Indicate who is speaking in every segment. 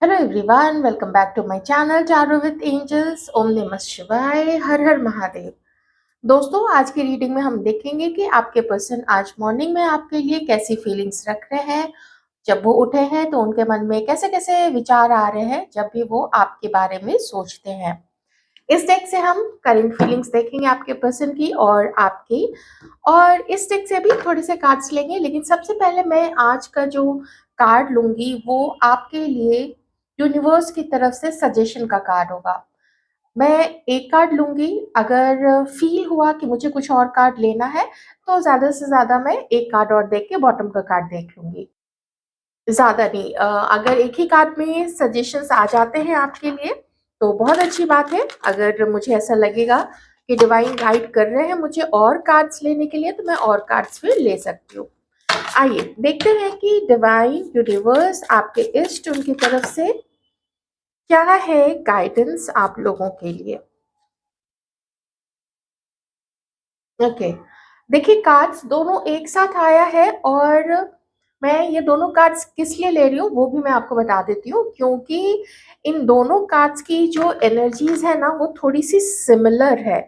Speaker 1: Hello everyone, welcome back to my channel tarot with angels. ओम नमः शिवाय, हर हर महादेव। दोस्तों, आज की रीडिंग में हम देखेंगे कि आपके पर्सन आज मॉर्निंग में आपके लिए कैसी फीलिंग्स रख रहे हैं। जब वो उठे हैं तो उनके मन में कैसे कैसे विचार आ रहे हैं जब भी वो आपके बारे में सोचते हैं। इस डेक से हम करंट फीलिंग्स देखेंगे आपके पर्सन की और आपकी, और इस डेक से भी थोड़े से कार्ड्स लेंगे। लेकिन सबसे पहले मैं आज का जो कार्ड लूंगी वो आपके लिए यूनिवर्स की तरफ से सजेशन का कार्ड होगा। मैं एक कार्ड लूंगी, अगर फील हुआ कि मुझे कुछ और कार्ड लेना है तो ज्यादा से ज्यादा मैं एक कार्ड और देख के बॉटम का कार्ड देख लूंगी, ज्यादा नहीं। अगर एक ही कार्ड में सजेशंस आ जाते हैं आपके लिए तो बहुत अच्छी बात है। अगर मुझे ऐसा लगेगा कि डिवाइन गाइड कर रहे हैं मुझे और कार्ड्स लेने के लिए तो मैं और कार्ड्स फिर ले सकती हूँ। आइए देखते हैं कि डिवाइन यूनिवर्स आपके इष्ट उनकी तरफ से क्या है गाइडेंस आप लोगों के लिए। ओके, देखिए कार्ड्स दोनों एक साथ आया है और मैं ये दोनों कार्ड्स किस लिए ले रही हूँ वो भी मैं आपको बता देती हूँ, क्योंकि इन दोनों कार्ड्स की जो एनर्जीज है ना वो थोड़ी सी सिमिलर है।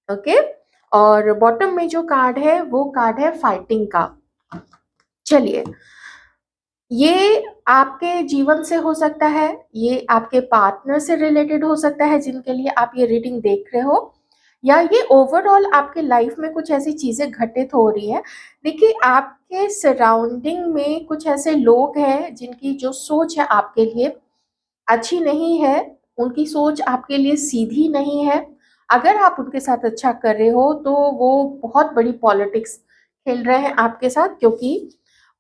Speaker 1: ओके, और बॉटम में जो कार्ड है वो कार्ड है फाइटिंग का। चलिए, ये आपके जीवन से हो सकता है, ये आपके पार्टनर से रिलेटेड हो सकता है जिनके लिए आप ये रीडिंग देख रहे हो, या ये ओवरऑल आपके लाइफ में कुछ ऐसी चीजें घटित हो रही है। देखिए, आपके सराउंडिंग में कुछ ऐसे लोग हैं जिनकी जो सोच है आपके लिए अच्छी नहीं है, उनकी सोच आपके लिए सीधी नहीं है। अगर आप उनके साथ अच्छा कर रहे हो तो वो बहुत बड़ी पॉलिटिक्स खेल रहे हैं आपके साथ, क्योंकि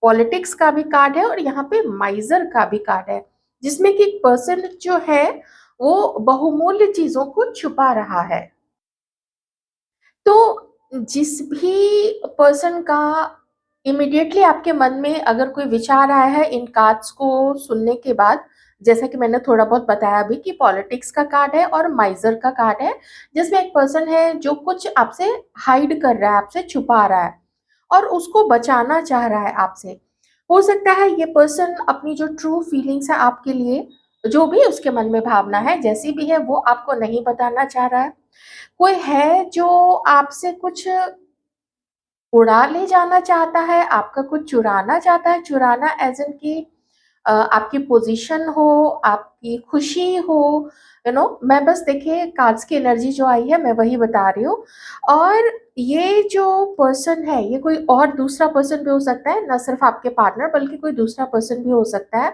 Speaker 1: पॉलिटिक्स का भी कार्ड है और यहाँ पे माइजर का भी कार्ड है, जिसमें कि एक पर्सन जो है वो बहुमूल्य चीजों को छुपा रहा है। तो जिस भी पर्सन का इमिडिएटली आपके मन में अगर कोई विचार आया है इन कार्ड्स को सुनने के बाद, जैसा कि मैंने थोड़ा बहुत बताया अभी कि पॉलिटिक्स का कार्ड है और माइजर का कार्ड है, जिसमें एक पर्सन है जो कुछ आपसे हाइड कर रहा है, आपसे छुपा रहा है और उसको बचाना चाह रहा है आपसे। हो सकता है ये पर्सन अपनी जो ट्रू फीलिंग्स है आपके लिए, जो भी उसके मन में भावना है जैसी भी है, वो आपको नहीं बताना चाह रहा है। कोई है जो आपसे कुछ उड़ा ले जाना चाहता है, आपका कुछ चुराना चाहता है। चुराना एज इन की आपकी पोजीशन हो, आपकी खुशी हो, मैं बस देखिए कार्ड्स की एनर्जी जो आई है मैं वही बता रही हूँ। और ये जो पर्सन है ये कोई और दूसरा पर्सन भी हो सकता है, ना सिर्फ आपके पार्टनर बल्कि कोई दूसरा पर्सन भी हो सकता है।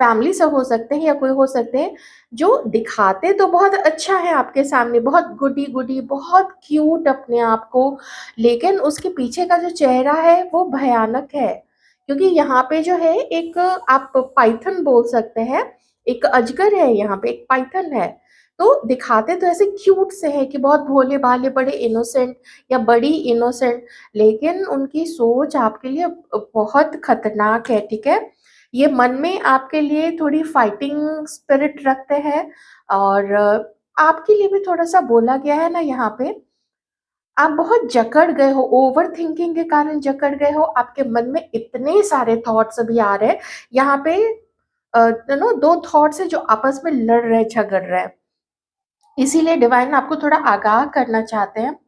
Speaker 1: फैमिली से हो सकते हैं या कोई हो सकते हैं जो दिखाते तो बहुत अच्छा है आपके सामने, बहुत गुडी गुडी, बहुत क्यूट अपने आप को, लेकिन उसके पीछे का जो चेहरा है वो भयानक है। क्योंकि यहाँ पे जो है एक आप पाइथन बोल सकते हैं, एक अजगर है यहाँ पे, एक पाइथन है। तो दिखाते तो ऐसे क्यूट से है कि बहुत भोले भाले, बड़े इनोसेंट या बड़ी इनोसेंट, लेकिन उनकी सोच आपके लिए बहुत खतरनाक है। ठीक है, ये मन में आपके लिए थोड़ी फाइटिंग स्पिरिट रखते हैं, और आपके लिए भी थोड़ा सा बोला गया है ना यहाँ पे, आप बहुत जकड़ गए हो, ओवर थिंकिंग के कारण जकड़ गए हो। आपके मन में इतने सारे थॉट्स अभी आ रहे हैं यहाँ पे, दो थॉट्स है जो आपस में लड़ रहे, झगड़ रहे हैं। इसीलिए डिवाइन आपको थोड़ा आगाह करना चाहते हैं।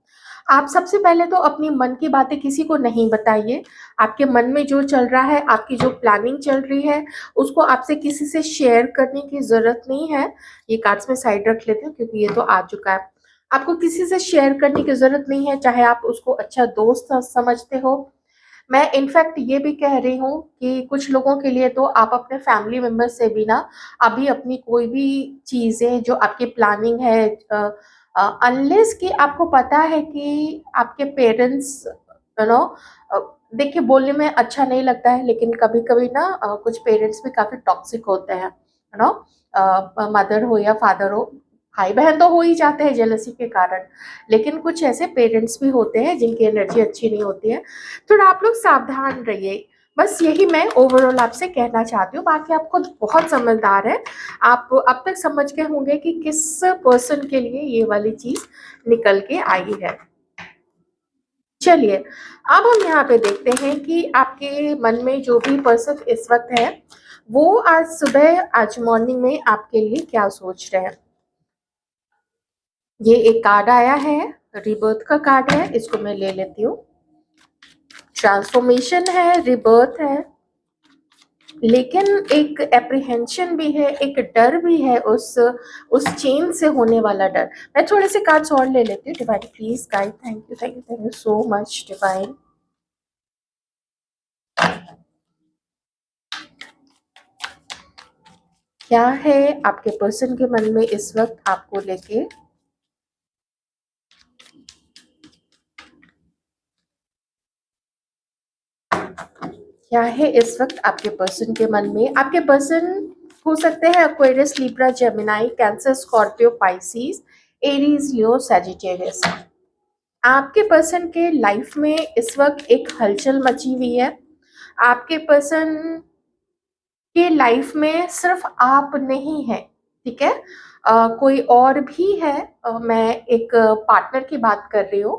Speaker 1: आप सबसे पहले तो अपनी मन की बातें किसी को नहीं बताइए। आपके मन में जो चल रहा है, आपकी जो प्लानिंग चल रही है, उसको आपसे किसी से शेयर करने की ज़रूरत नहीं है। ये कार्ड्स में साइड रख लेती हूँ क्योंकि ये तो आ चुका है। आपको किसी से शेयर करने की ज़रूरत नहीं है, चाहे आप उसको अच्छा दोस्त समझते हो। मैं इनफैक्ट ये भी कह रही हूँ कि कुछ लोगों के लिए तो आप अपने फैमिली मेंबर से भी ना अभी अपनी कोई भी चीज़ें जो आपकी प्लानिंग है, अनलेस कि आपको पता है कि आपके पेरेंट्स, यू नो देखिए बोलने में अच्छा नहीं लगता है, लेकिन कभी कभी ना कुछ पेरेंट्स भी काफ़ी टॉक्सिक होते हैं, यू नो, मदर हो या फादर हो। भाई बहन तो हो ही जाते हैं जेलसी के कारण, लेकिन कुछ ऐसे पेरेंट्स भी होते हैं जिनकी एनर्जी अच्छी नहीं होती है। थोड़ा आप लोग सावधान रहिए, बस यही मैं ओवरऑल आपसे कहना चाहती हूँ। बाकी आप खुद बहुत समझदार है, आप अब तक समझ गए होंगे कि किस पर्सन के लिए ये वाली चीज निकल के आई है। चलिए, अब हम यहाँ पे देखते हैं कि आपके मन में जो भी पर्सन इस वक्त है वो आज सुबह, आज मॉर्निंग में आपके लिए क्या सोच रहे हैं। ये एक कार्ड आया है, रिबर्थ का कार्ड है, इसको मैं ले लेती हूँ। ट्रांसफॉर्मेशन है, रिबर्थ है, लेकिन एक एप्रीहेंशन भी है, एक डर भी है, उस चेंज से होने वाला डर। मैं थोड़े से कार्ड्स और ले लेती हूँ। Divine please guide, thank you, thank you, thank you so much divine. क्या है आपके पर्सन के मन में इस वक्त आपको लेके। क्या है इस वक्त आपके पर्सन के मन में। आपके पर्सन हो सकते हैं Aquarius, Libra, Gemini, Cancer, Scorpio, Pisces, Aries, Leo, Sagittarius. आपके पर्सन के लाइफ में इस वक्त एक हलचल मची हुई है। आपके पर्सन के लाइफ में सिर्फ आप नहीं है, ठीक है, कोई और भी है। मैं एक पार्टनर की बात कर रही हूँ,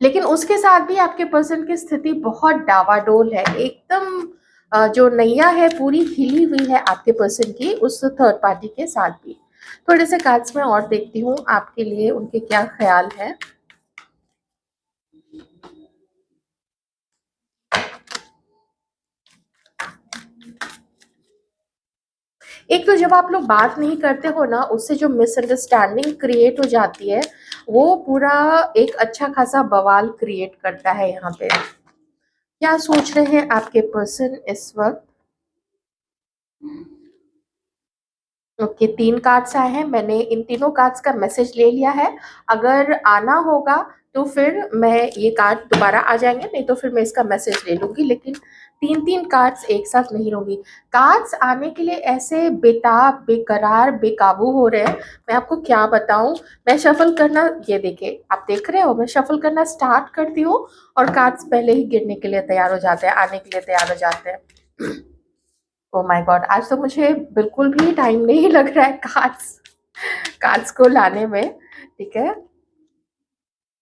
Speaker 1: लेकिन उसके साथ भी आपके पर्सन की स्थिति बहुत डावाडोल है एकदम। जो नैया है पूरी हिली हुई है आपके पर्सन की उस थर्ड पार्टी के साथ भी। थोड़े से कार्ड्स में और देखती हूँ आपके लिए उनके क्या ख्याल है। एक तो जब आप लोग बात नहीं करते हो ना, उससे जो मिसअंडरस्टैंडिंग क्रिएट हो जाती है, वो पूरा एक अच्छा खासा बवाल क्रिएट करता है यहाँ पे। क्या सोच रहे हैं आपके पर्सन इस वक्त। ओके, 3 कार्ड्स आए हैं, मैंने इन तीनों कार्ड्स का मैसेज ले लिया है। अगर आना होगा तो फिर मैं ये कार्ड दोबारा आ जाएंगे, नहीं तो फिर मैं इसका मैसेज ले लूंगी, लेकिन 3 कार्ड्स एक साथ नहीं लूंगी। कार्ड्स आने के लिए ऐसे बेताब, बेकरार, बेकाबू हो रहे हैं, मैं आपको क्या बताऊं। मैं शफल करना, ये देखिए आप देख रहे हो, मैं शफल करना स्टार्ट करती हूँ और कार्ड्स पहले ही गिरने के लिए तैयार हो जाते हैं, आने के लिए तैयार हो जाते हैं। ओ माय गॉड, आज तो मुझे बिल्कुल भी टाइम नहीं लग रहा है कार्ड्स कार्ड्स को लाने में, ठीक है।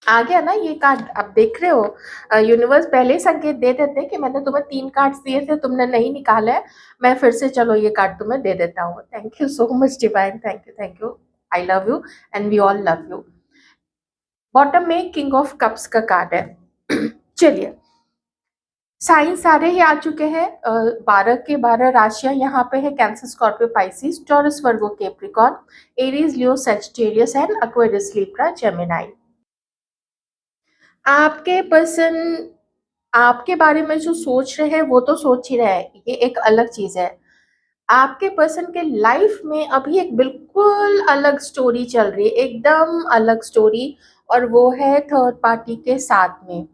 Speaker 1: आ गया ना ये कार्ड, आप देख रहे हो। यूनिवर्स पहले ही संकेत दे देते कि मैंने तुम्हें 3 कार्ड्स दिए थे, तुमने नहीं निकाले, मैं फिर से चलो ये कार्ड तुम्हें दे देता हूँ। Thank you so much divine, thank you, thank you. I love you and we all love you. Bottom में किंग ऑफ कप्स का कार्ड है। चलिए, साइन सारे ही आ चुके हैं। 12 के 12 राशियां यहाँ पे है, cancer, Scorpio, Pisces, taurus, Virgo, Capricorn, Aries, Leo, Sagittarius and Aquarius, Libra, Gemini. आपके पर्सन आपके बारे में जो सोच रहे हैं वो तो सोच ही रहे हैं, ये एक अलग चीज है। आपके पर्सन के लाइफ में अभी एक बिल्कुल अलग स्टोरी चल रही है, एकदम अलग स्टोरी, और वो है थर्ड पार्टी के साथ में,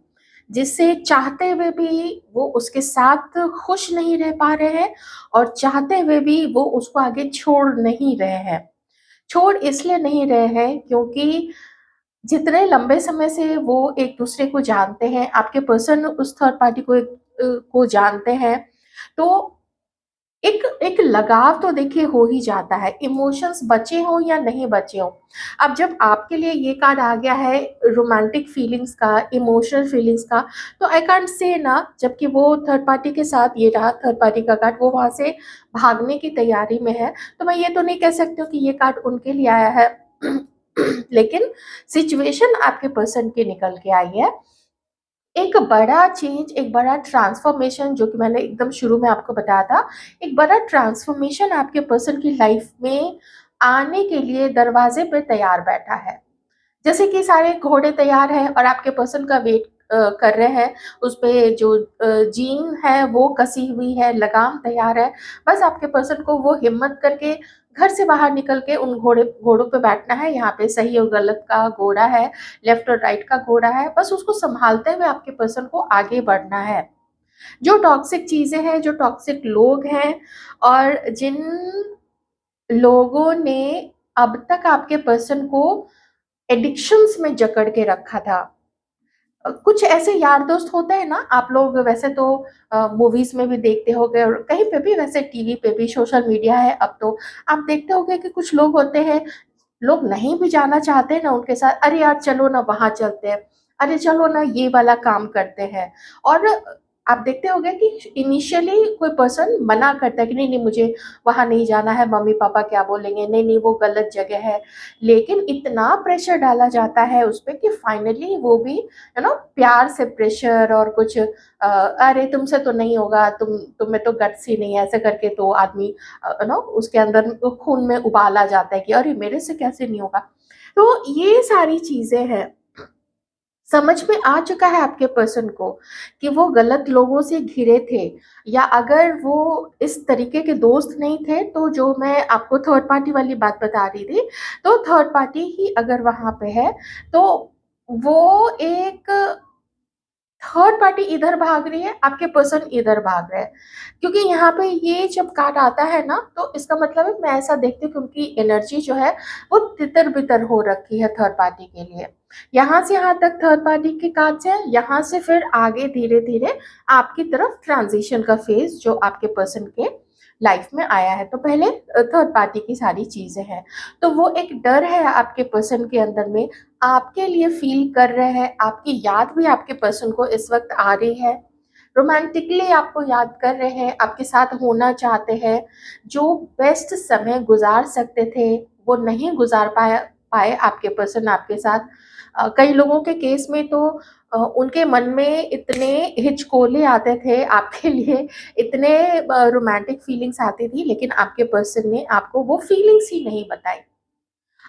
Speaker 1: जिससे चाहते हुए भी वो उसके साथ खुश नहीं रह पा रहे हैं, और चाहते हुए भी वो उसको आगे छोड़ नहीं रहे हैं। छोड़ इसलिए नहीं रहे हैं क्योंकि जितने लंबे समय से वो एक दूसरे को जानते हैं, आपके पर्सन उस थर्ड पार्टी को जानते हैं, तो एक एक लगाव तो देखिए हो ही जाता है, इमोशंस बचे हो या नहीं बचे हो। अब जब आपके लिए ये कार्ड आ गया है रोमांटिक फीलिंग्स का, इमोशनल फीलिंग्स का, तो आई कांट से ना, जबकि वो थर्ड पार्टी के साथ, ये रहा थर्ड पार्टी का कार्ड, वो वहां से भागने की तैयारी में है, तो मैं ये तो नहीं कह सकती हूँ कि ये कार्ड उनके लिए आया है। लेकिन सिचुएशन आपके पर्सन की निकल के आई है। एक बड़ा चेंज, एक बड़ा ट्रांसफॉर्मेशन, जो कि मैंने एकदम शुरू में आपको बताया था, एक बड़ा ट्रांसफॉर्मेशन आपके पर्सन की लाइफ में आने के लिए दरवाजे पे तैयार बैठा है। जैसे कि सारे घोड़े तैयार हैं और आपके पर्सन का वेट कर रहे हैं, उस पे जो जीन है वो कसी हुई है, लगाम तैयार है, बस आपके पर्सन को वो हिम्मत करके घर से बाहर निकल के उन घोड़ों पे बैठना है। यहाँ पे सही और गलत का घोड़ा है, लेफ्ट और राइट का घोड़ा है, बस उसको संभालते हुए आपके पर्सन को आगे बढ़ना है। जो टॉक्सिक चीजें हैं, जो टॉक्सिक लोग हैं, और जिन लोगों ने अब तक आपके पर्सन को एडिक्शंस में जकड़ के रखा था, कुछ ऐसे यार दोस्त होते हैं ना, आप लोग वैसे तो मूवीज में भी देखते होंगे और कहीं पे भी, वैसे टीवी पे भी, सोशल मीडिया है अब तो, आप देखते होंगे कि कुछ लोग होते हैं, लोग नहीं भी जाना चाहते ना उनके साथ, अरे यार चलो ना वहां चलते हैं, अरे चलो ना ये वाला काम करते हैं, और आप देखते होंगे कि इनिशियली कोई पर्सन मना करता है कि नहीं नहीं मुझे वहां नहीं जाना है, मम्मी पापा क्या बोलेंगे, नहीं नहीं वो गलत जगह है। लेकिन इतना प्रेशर डाला जाता है उस पर कि फाइनली वो भी प्यार से प्रेशर और कुछ अरे तुमसे तो नहीं होगा, तुम्हें तो गट्स ही नहीं है, ऐसे करके तो आदमी उसके अंदर खून में उबाल आ जाता है कि अरे मेरे से कैसे नहीं होगा। तो ये सारी चीजें हैं, समझ में आ चुका है आपके पर्सन को कि वो गलत लोगों से घिरे थे, या अगर वो इस तरीके के दोस्त नहीं थे तो जो मैं आपको थर्ड पार्टी वाली बात बता रही थी, तो थर्ड पार्टी ही अगर वहां पे है तो वो एक थर्ड पार्टी इधर भाग रही है, आपके पर्सन इधर भाग रहे हैं। क्योंकि यहाँ पे ये जब कार्ड आता है ना, तो इसका मतलब है मैं ऐसा देखती हूँ कि उनकी एनर्जी जो है वो तितर बितर हो रखी है थर्ड पार्टी के लिए। यहाँ से यहाँ तक थर्ड पार्टी के कार्ड्स है, यहाँ से फिर आगे धीरे धीरे आपकी तरफ ट्रांजिशन का फेज जो आपके पर्सन के लाइफ में आया है। तो पहले थर्ड पार्टी की सारी चीजें हैं, तो वो एक डर है आपके पर्सन के अंदर में, आपके लिए फील कर रहे हैं, आपकी याद भी आपके पर्सन को इस वक्त आ रही है, रोमांटिकली आपको याद कर रहे हैं, आपके साथ होना चाहते हैं। जो बेस्ट समय गुजार सकते थे वो नहीं गुजार पाए आपके पर्सन आपके साथ। कई लोगों के केस में तो उनके मन में इतने हिचकोले आते थे आपके लिए, इतने रोमांटिक फीलिंग्स आती थी, लेकिन आपके पर्सन ने आपको वो फीलिंग्स ही नहीं बताई।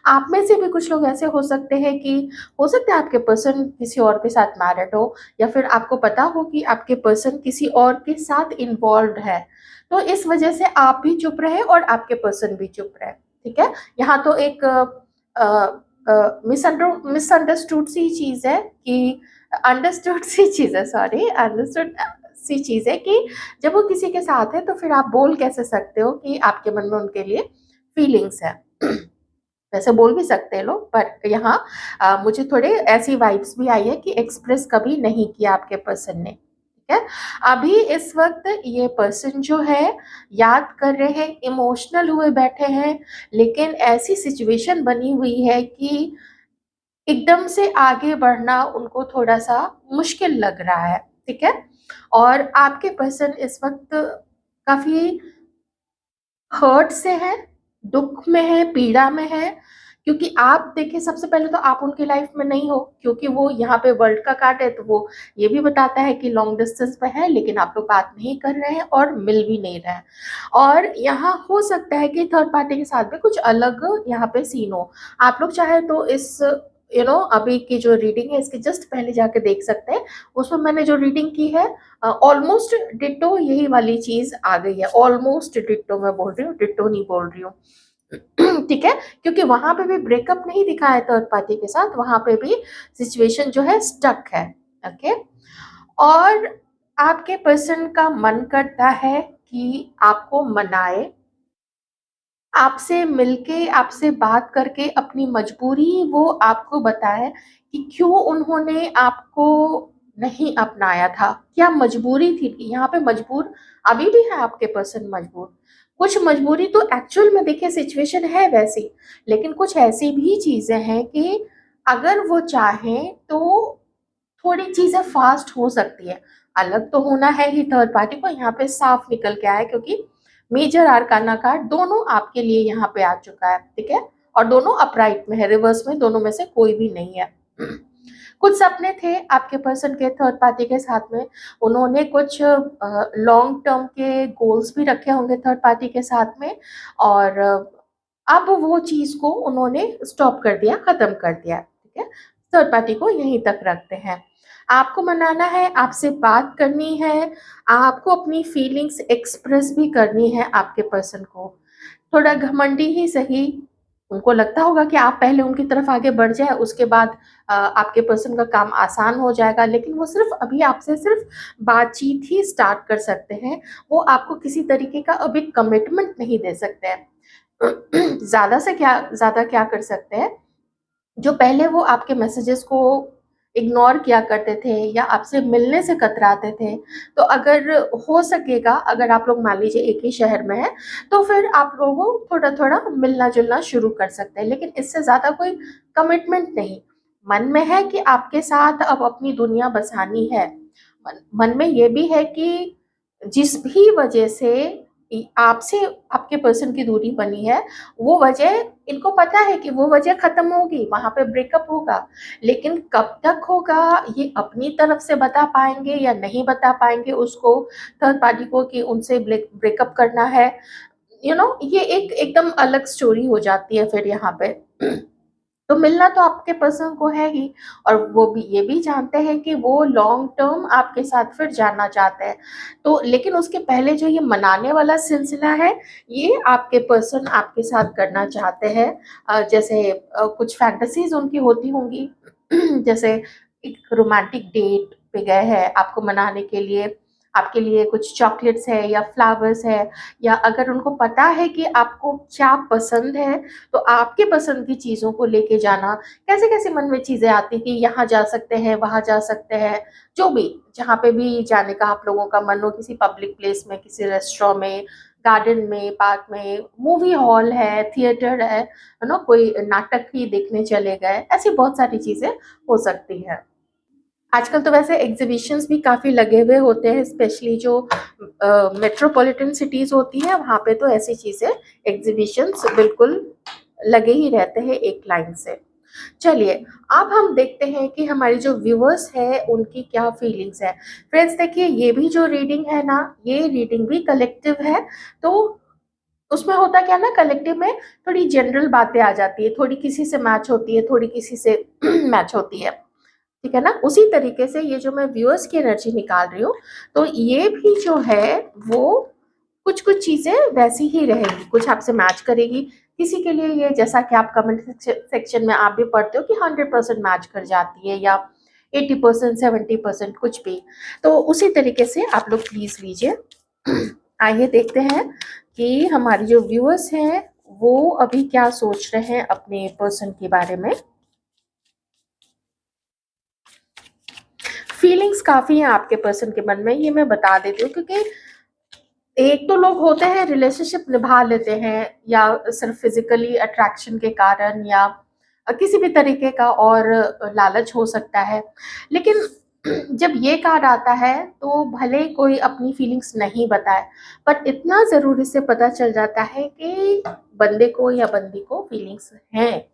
Speaker 1: आप में से भी कुछ लोग ऐसे हो सकते हैं कि हो सकता है आपके पर्सन किसी और के साथ मैरिड हो, या फिर आपको पता हो कि आपके पर्सन किसी और के साथ इन्वॉल्व है, तो इस वजह से आप भी चुप रहे और आपके पर्सन भी चुप रहे। ठीक है, यहाँ तो एक मिसअंडरस्टूड सी चीज है कि अंडरस्टूड सी चीज है, सॉरी, अंडरस्टूड सी चीज है कि जब वो किसी के साथ है तो फिर आप बोल कैसे सकते हो कि आपके मन में उनके लिए फीलिंग्स है। वैसे बोल भी सकते हैं लोग, पर यहाँ मुझे थोड़े ऐसी वाइब्स भी आई है कि एक्सप्रेस कभी नहीं किया आपके पर्सन ने। ठीक है, अभी इस वक्त ये पर्सन जो है याद कर रहे हैं, इमोशनल हुए बैठे हैं, लेकिन ऐसी सिचुएशन बनी हुई है कि एकदम से आगे बढ़ना उनको थोड़ा सा मुश्किल लग रहा है। ठीक है, और आपके पर्सन इस वक्त काफी हर्ट से है, दुख में है, पीड़ा में है। क्योंकि आप देखिए, सबसे पहले तो आप उनकी लाइफ में नहीं हो, क्योंकि वो यहाँ पे वर्ल्ड का कार्ड है, तो वो ये भी बताता है कि लॉन्ग डिस्टेंस पे है, लेकिन आप लोग बात नहीं कर रहे हैं और मिल भी नहीं रहे हैं। और यहाँ हो सकता है कि थर्ड पार्टी के साथ में कुछ अलग यहाँ पे सीन हो। आप लोग चाहे तो इस अभी की जो रीडिंग है इसके जस्ट पहले जाके देख सकते हैं। उसमें मैंने जो रीडिंग की है ऑलमोस्ट डिट्टो यही वाली चीज आ गई है। ऑलमोस्ट डिट्टो मैं बोल रही हूँ, डिट्टो नहीं बोल रही हूँ। ठीक है, क्योंकि वहां पे भी ब्रेकअप नहीं दिखा है थर्ड पार्टी के साथ, वहां पे भी सिचुएशन जो है स्टक है। ओके, और आपके पर्सन का मन करता है कि आपको मनाए, आपसे मिलके, आपसे बात करके अपनी मजबूरी वो आपको बताए कि क्यों उन्होंने आपको नहीं अपनाया था, क्या मजबूरी थी। यहाँ पे मजबूर अभी भी है आपके पर्सन, मजबूर। कुछ मजबूरी तो एक्चुअल में देखिए सिचुएशन है वैसी, लेकिन कुछ ऐसी भी चीजें हैं कि अगर वो चाहें तो थोड़ी चीजें फास्ट हो सकती है। अलग तो होना है ही थर्ड पार्टी को, यहाँ पे साफ निकल के आया, क्योंकि मेजर आर्काना कार्ड दोनों आपके लिए यहाँ पे आ चुका है। ठीक है, और दोनों अपराइट में है, रिवर्स में दोनों में से कोई भी नहीं है। कुछ सपने थे आपके पर्सन के थर्ड पार्टी के साथ में, उन्होंने कुछ लॉन्ग टर्म के गोल्स भी रखे होंगे थर्ड पार्टी के साथ में, और अब वो चीज को उन्होंने स्टॉप कर दिया, खत्म कर दिया। ठीक है, थर्ड पार्टी को यहीं तक रखते हैं। आपको मनाना है, आपसे बात करनी है, आपको अपनी फीलिंग्स एक्सप्रेस भी करनी है आपके पर्सन को। थोड़ा घमंडी ही सही, उनको लगता होगा कि आप पहले उनकी तरफ आगे बढ़ जाए, उसके बाद आपके पर्सन का काम आसान हो जाएगा, लेकिन वो सिर्फ अभी आपसे सिर्फ बातचीत ही स्टार्ट कर सकते हैं। वो आपको किसी तरीके का अभी कमिटमेंट नहीं दे सकते हैं। ज्यादा क्या कर सकते हैं, जो पहले वो आपके मैसेजेस को इग्नोर किया करते थे या आपसे मिलने से कतराते थे, तो अगर हो सकेगा, अगर आप लोग मान लीजिए एक ही शहर में है, तो फिर आप लोगों थोड़ा थोड़ा मिलना जुलना शुरू कर सकते हैं, लेकिन इससे ज्यादा कोई कमिटमेंट नहीं। मन में है कि आपके साथ अब अपनी दुनिया बसानी है, मन में ये भी है कि जिस भी वजह से आपसे आपके पर्सन की दूरी बनी है, वो वजह इनको पता है कि वो वजह खत्म होगी, वहां पे ब्रेकअप होगा, लेकिन कब तक होगा ये अपनी तरफ से बता पाएंगे या नहीं बता पाएंगे उसको, थर्ड पार्टी को, कि उनसे ब्रेकअप करना है। ये एक एकदम अलग स्टोरी हो जाती है फिर यहाँ पे। तो मिलना तो आपके पर्सन को है ही, और वो भी ये भी जानते हैं कि वो लॉन्ग टर्म आपके साथ फिर जाना चाहते हैं। तो लेकिन उसके पहले जो ये मनाने वाला सिलसिला है, ये आपके पर्सन आपके साथ करना चाहते हैं। जैसे कुछ फैंटेसीज उनकी होती होंगी। जैसे एक रोमांटिक डेट पे गए हैं आपको मनाने के लिए, आपके लिए कुछ चॉकलेट्स है या फ्लावर्स है, या अगर उनको पता है कि आपको क्या पसंद है, तो आपके पसंद की चीज़ों को लेके जाना। कैसे-कैसे मन में चीज़ें आती कि यहाँ जा सकते हैं, वहाँ जा सकते हैं, जो भी जहाँ पे भी जाने का आप लोगों का मन हो, किसी पब्लिक प्लेस में, किसी रेस्टोरेंट में, गार्डन में, पार्क में, मूवी हॉल है, थिएटर है ना? कोई नाटक ही देखने चले गए, ऐसी बहुत सारी चीज़ें हो सकती हैं। आजकल तो वैसे एग्जीबिशंस भी काफ़ी लगे हुए होते हैं, स्पेशली जो मेट्रोपॉलिटन सिटीज़ होती हैं, वहाँ पे तो ऐसी चीज़ें, एग्जीबिशंस बिल्कुल लगे ही रहते हैं एक लाइन से। चलिए, अब हम देखते हैं कि हमारे जो व्यूअर्स हैं, उनकी क्या फीलिंग्स है। फ्रेंड्स देखिए, ये भी जो रीडिंग है ना, ये रीडिंग भी कलेक्टिव है, तो उसमें होता क्या है ना, कलेक्टिव में थोड़ी जनरल बातें आ जाती है, थोड़ी किसी से मैच होती है, थोड़ी किसी से मैच होती है। ठीक है ना? उसी तरीके से ये जो मैं व्यूअर्स की एनर्जी निकाल रही हूँ, तो ये भी जो है वो कुछ-कुछ चीज़ें वैसी ही रहेगी, कुछ आपसे मैच करेगी। किसी के लिए ये, जैसा कि आप कमेंट सेक्शन में आप भी पढ़ते हो, कि 100% मैच कर जाती है, या 80%, 70% कुछ भी। तो उसी तरीके से आप लोग प्लीज़ लीजिए। आइए देखते हैं कि हमारे जो व्यूअर्स हैं, वो अभी क्या सोच रहे हैं अपने पर्सन के बारे में। फीलिंग्स काफ़ी हैं आपके पर्सन के मन में, ये मैं बता देती हूँ, क्योंकि एक तो लोग होते हैं रिलेशनशिप निभा लेते हैं, या सिर्फ फिजिकली अट्रैक्शन के कारण, या किसी भी तरीके का और लालच हो सकता है। लेकिन जब ये कार्ड आता है, तो भले कोई अपनी फीलिंग्स नहीं बताए, पर इतना ज़रूर इससे पता चल जाता है कि बंदे को या बंदी को फीलिंग्स हैं,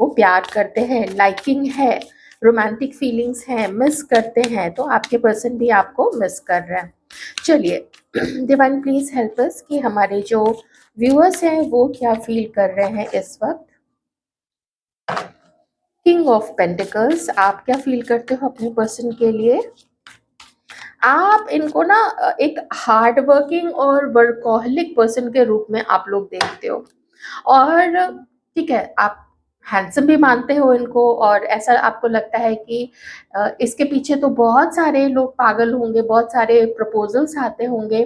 Speaker 1: वो प्यार करते हैं, लाइकिंग है, रोमांटिक फीलिंग्स हैं, मिस करते हैं, तो आपके पर्सन भी आपको मिस कर रहे हैं। चलिए, डिवाइन प्लीज हेल्प अस कि हमारे जो व्यूअर्स हैं वो क्या फील कर रहे हैं इस वक्त। किंग ऑफ पेंटिकल्स, आप क्या फील करते हो अपने पर्सन के लिए। आप इनको ना एक हार्ड वर्किंग और वर्कहॉलिक पर्सन के रूप में आप लोग देखते हो, और ठीक है, आप हैंडसम भी मानते हो इनको, और ऐसा आपको लगता है कि इसके पीछे तो बहुत सारे लोग पागल होंगे, बहुत सारे प्रपोजल्स आते होंगे।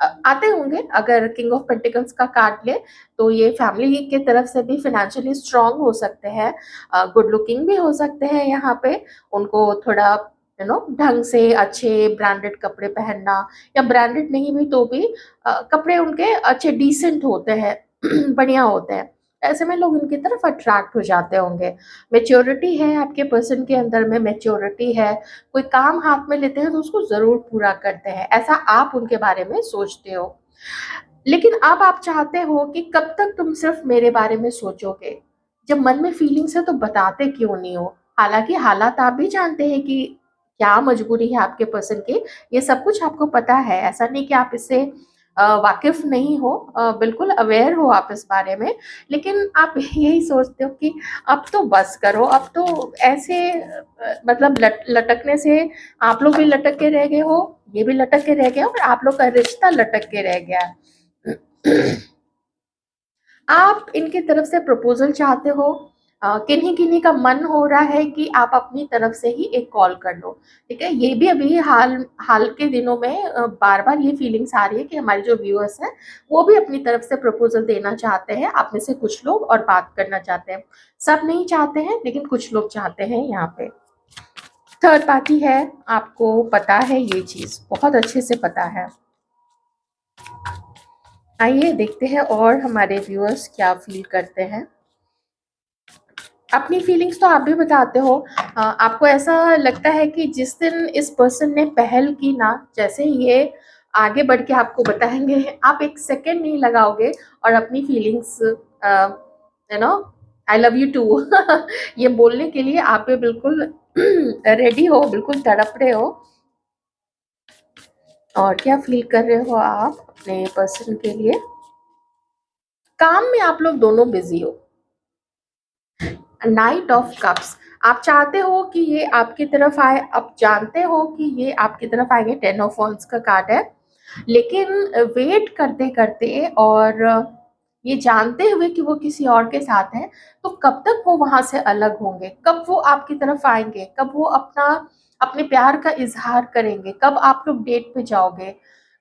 Speaker 1: अगर किंग ऑफ पेंटिकल्स का कार्ड ले, तो ये फैमिली की तरफ से भी फाइनेंशियली स्ट्रांग हो सकते हैं, गुड लुकिंग भी हो सकते हैं यहाँ पे, उनको थोड़ा ढंग से अच्छे ब्रांडेड कपड़े पहनना, या ब्रांडेड नहीं भी तो भी कपड़े उनके अच्छे डिसेंट होते हैं, बढ़िया होते हैं, ऐसे में लोग इनकी तरफ अट्रैक्ट हो जाते होंगे। मैच्योरिटी है आपके पर्सन के अंदर में, मैच्योरिटी है, कोई काम हाथ में लेते हैं तो उसको जरूर पूरा करते हैं, ऐसा आप उनके बारे में सोचते हो। लेकिन अब आप चाहते हो कि कब तक तुम सिर्फ मेरे बारे में सोचोगे, जब मन में फीलिंग्स है तो बताते क्यों नहीं हो। हालांकि हालात आप भी जानते हैं कि क्या मजबूरी है आपके पर्सन की, ये सब कुछ आपको पता है, ऐसा नहीं कि आप इससे वाकिफ नहीं हो, बिल्कुल अवेयर हो आप इस बारे में। लेकिन आप यही सोचते हो कि अब तो बस करो, अब तो ऐसे मतलब लटकने से आप लोग भी लटक के रह गए हो, ये भी लटक के रह गए, और आप लोग का रिश्ता लटक के रह गया है। आप इनकी तरफ से प्रपोजल चाहते हो, किन्हीं किन्हीं का मन हो रहा है कि आप अपनी तरफ से ही एक कॉल कर लो। ठीक है, ये भी अभी हाल हाल के दिनों में बार बार ये फीलिंग्स आ रही है कि हमारे जो व्यूअर्स हैं, वो भी अपनी तरफ से प्रपोजल देना चाहते हैं, आप में से कुछ लोग और बात करना चाहते हैं। सब नहीं चाहते हैं, लेकिन कुछ लोग चाहते हैं। यहाँ पे थर्ड पार्टी है, आपको पता है, ये चीज बहुत अच्छे से पता है। आइए देखते हैं और हमारे व्यूअर्स क्या फील करते हैं। अपनी फीलिंग्स तो आप भी बताते हो। आपको ऐसा लगता है कि जिस दिन इस पर्सन ने पहल की ना, जैसे ही ये आगे बढ़ के आपको बताएंगे, आप एक सेकंड नहीं लगाओगे और अपनी feelings you know I love you too ये बोलने के लिए आप भी बिल्कुल रेडी हो, बिल्कुल तड़प रहे हो। और क्या फील कर रहे हो आप अपने पर्सन के लिए? काम में आप लोग दोनों बिजी हो। नाइट ऑफ कप्स, आप चाहते हो कि ये आपकी तरफ आए, आप जानते हो कि ये आपकी तरफ आएंगे, 10 ऑफ वॉन्ड्स का कार्ड है, लेकिन वेट करते करते और ये जानते हुए कि वो किसी और के साथ है, तो कब तक वो वहां से अलग होंगे, कब वो आपकी तरफ आएंगे, कब वो अपने प्यार का इजहार करेंगे, कब आप लोग डेट पे जाओगे,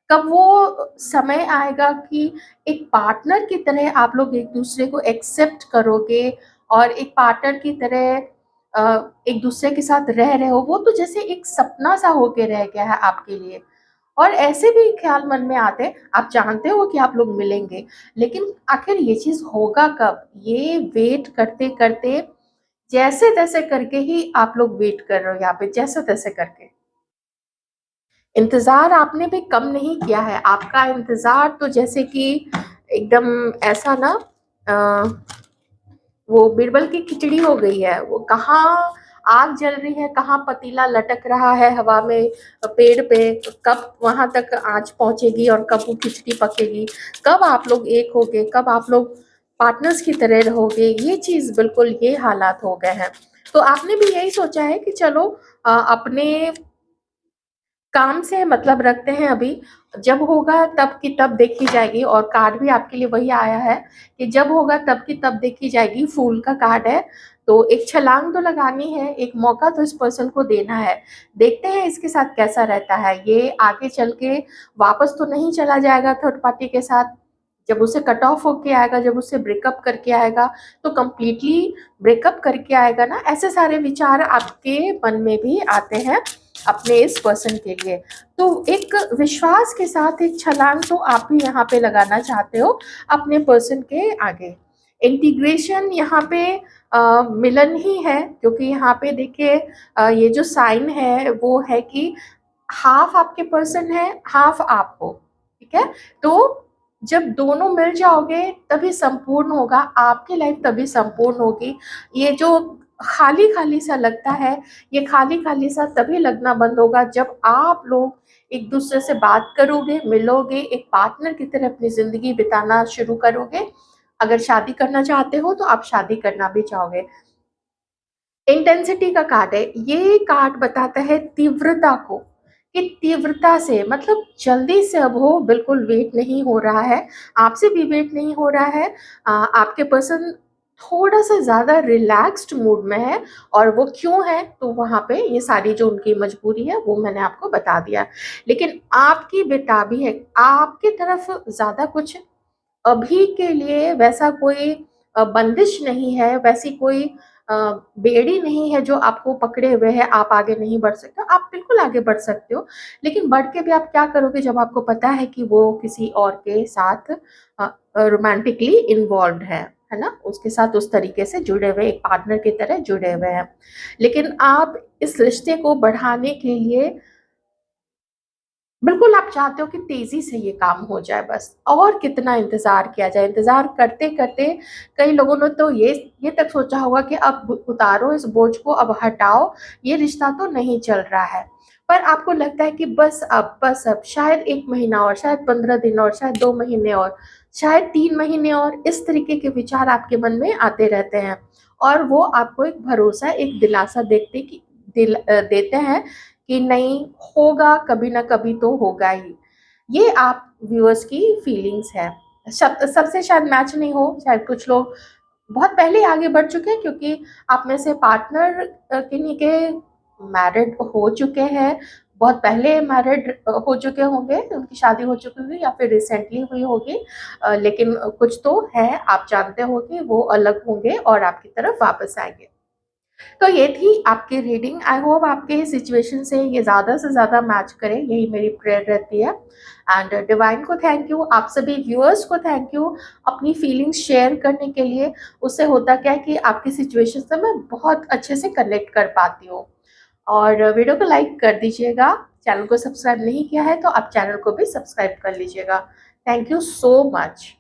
Speaker 1: कब वो समय आएगा कि एक पार्टनर की तरह आप लोग एक दूसरे को एक्सेप्ट करोगे और एक पार्टनर की तरह एक दूसरे के साथ रह रहे हो। वो तो जैसे एक सपना सा होके रह गया है आपके लिए। और ऐसे भी ख्याल मन में आते हैं, आप जानते हो कि आप लोग मिलेंगे, लेकिन आखिर ये चीज होगा कब? ये वेट करते करते जैसे तैसे करके ही आप लोग वेट कर रहे हो, यहाँ पे जैसे तैसे करके। इंतजार आपने भी कम नहीं किया है, आपका इंतजार तो जैसे कि एकदम ऐसा ना, वो बीरबल की खिचड़ी हो गई है। वो कहाँ आग जल रही है, कहाँ पतीला लटक रहा है हवा में पेड़ पे, कब वहां तक आंच पहुंचेगी और कब वो खिचड़ी पकेगी, कब आप लोग एक होगे, कब आप लोग पार्टनर्स की तरह रहोगे। ये चीज बिल्कुल ये हालात हो गए हैं। तो आपने भी यही सोचा है कि चलो अपने काम से मतलब रखते हैं अभी, जब होगा तब की तब देखी जाएगी। और कार्ड भी आपके लिए वही आया है कि जब होगा तब की तब देखी जाएगी, फूल का कार्ड है। तो एक छलांग तो लगानी है, एक मौका तो इस पर्सन को देना है। देखते हैं इसके साथ कैसा रहता है, ये आगे चल के वापस तो नहीं चला जाएगा थर्ड पार्टी के साथ। जब उसे कट ऑफ होके आएगा, जब उसे ब्रेकअप करके आएगा, तो कंप्लीटली ब्रेकअप करके आएगा ना, ऐसे सारे विचार आपके मन में भी आते हैं अपने इस पर्सन के लिए। तो एक विश्वास के साथ एक छलांग तो आप भी यहाँ पे लगाना चाहते हो अपने पर्सन के आगे। इंटीग्रेशन यहाँ पे मिलन ही है, क्योंकि यहाँ पे देखिए ये जो साइन है वो है कि हाफ आपके पर्सन है, हाफ आप हो। ठीक है, तो जब दोनों मिल जाओगे तभी संपूर्ण होगा, आपकी लाइफ तभी संपूर्ण होगी। ये जो खाली खाली सा लगता है, ये खाली खाली सा तभी लगना बंद होगा जब आप लोग एक दूसरे से बात करोगे, मिलोगे, एक पार्टनर की तरह अपनी जिंदगी बिताना शुरू करोगे। अगर शादी करना चाहते हो तो आप शादी करना भी चाहोगे। इंटेंसिटी का कार्ड है, ये कार्ड बताता है तीव्रता को, कि तीव्रता से मतलब जल्दी से अब हो, बिल्कुल वेट नहीं हो रहा है, आपसे भी वेट नहीं हो रहा है। आपके पर्सन थोड़ा सा ज्यादा रिलैक्स्ड मूड में है। और वो क्यों है, तो वहां पे ये सारी जो उनकी मजबूरी है वो मैंने आपको बता दिया। लेकिन आपकी बेताबी है, आपकी तरफ ज्यादा कुछ अभी के लिए वैसा कोई बंदिश नहीं है, वैसी कोई अ, बेड़ी नहीं है जो आपको पकड़े हुए है, आप आगे नहीं बढ़ सकते हो। आप बिल्कुल आगे बढ़ सकते हो, लेकिन बढ़ के भी आप क्या करोगे जब आपको पता है कि वो किसी और के साथ रोमांटिकली इन्वॉल्व है ना, उसके साथ उस तरीके से जुड़े हुए, एक पार्टनर की तरह जुड़े हुए हैं। लेकिन आप इस रिश्ते को बढ़ाने के लिए बिल्कुल आप चाहते हो कि तेजी से ये काम हो जाए, बस और कितना इंतजार किया जाए। इंतजार करते करते कई लोगों ने तो ये तक सोचा होगा कि अब उतारो इस बोझ को, अब हटाओ, ये रिश्ता तो नहीं चल रहा है। पर आपको लगता है कि बस अब शायद 1 महीना और, शायद 15 दिन और, शायद 2 महीने और, शायद 3 महीने और, इस तरीके के विचार आपके मन में आते रहते हैं। और वो आपको एक भरोसा, एक दिलासा देते हैं कि नहीं, होगा, कभी ना कभी तो होगा ही। ये आप व्यूअर्स की फीलिंग्स है। सबसे शायद मैच नहीं हो, शायद कुछ लोग बहुत पहले आगे बढ़ चुके हैं, क्योंकि आप में से पार्टनर किन्हीं के मैरिड हो चुके हैं, बहुत पहले मैरिड हो चुके होंगे, उनकी शादी हो चुकी होगी या फिर रिसेंटली हुई होगी। लेकिन कुछ तो है, आप जानते हो कि वो अलग होंगे और आपकी तरफ वापस आएंगे। तो ये थी आपकी रीडिंग। आई होप आपके सिचुएशन से ये ज़्यादा से ज़्यादा मैच करे, यही मेरी प्रेयर रहती है। एंड डिवाइन को थैंक यू, आप सभी व्यूअर्स को थैंक यू अपनी फीलिंग्स शेयर करने के लिए। उससे होता क्या है कि आपकी सिचुएशन से मैं बहुत अच्छे से कनेक्ट कर पाती हूँ। और वीडियो को लाइक कर दीजिएगा, चैनल को सब्सक्राइब नहीं किया है तो आप चैनल को भी सब्सक्राइब कर लीजिएगा। Thank you so much.